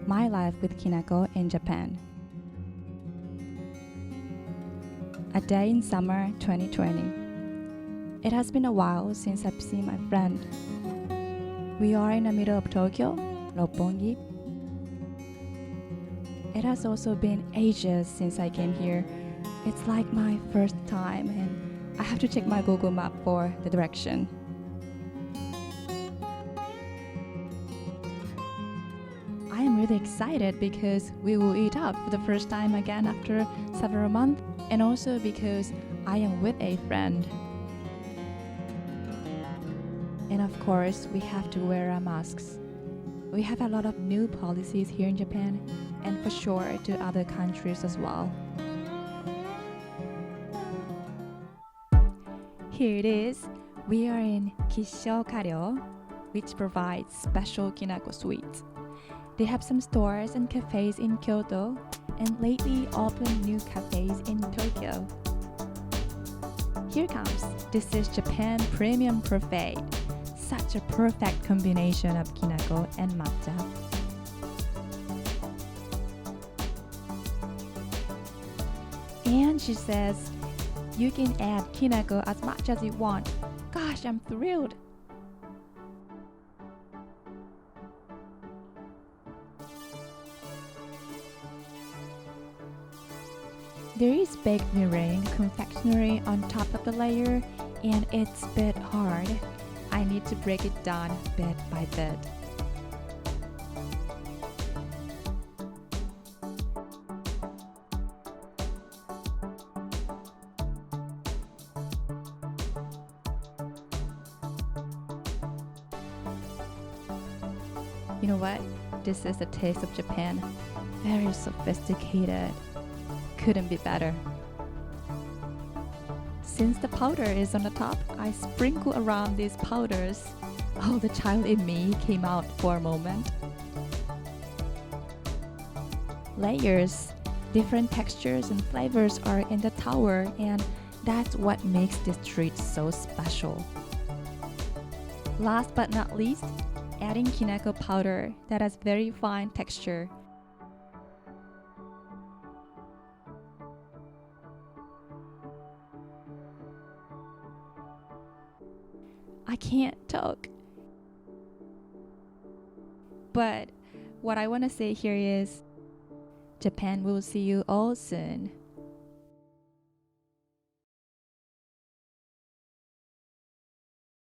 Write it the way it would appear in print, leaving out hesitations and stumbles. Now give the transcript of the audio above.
My life with Kinako in Japan. A day in summer 2020. It has been a while since I've seen my friend. We are in the middle of Tokyo, Roppongi. It has also been ages since I came here. It's like my first time and I have to check my Google map for the direction. I am really excited because we will eat out for the first time again after several months, and also because I am with a friend. And of course, we have to wear our masks. We have a lot of new policies here in Japan, and for sure to other countries as well. Here it is. We are in Kisho, which provides special Kinako sweets. They have some stores and cafes in Kyoto, and lately opened new cafes in Tokyo. Here comes. This is Japan Premium Parfait. Such a perfect combination of Kinako and Matcha. And she says, you can add Kinako as much as you want. Gosh, I'm thrilled. There is baked meringue confectionery on top of the layer, and it's a bit hard. I need to break it down bit by bit. You know what? This is the taste of Japan. Very sophisticated. Couldn't be better. Since the powder is on the top, I sprinkle around these powders. Oh, the child in me came out for a moment. Layers, different textures and flavors are in the tower, and that's what makes this treat so special. Last but not least, adding Kinako powder that has very fine texture. I can't talk. But what I want to say here is, Japan will see you all soon.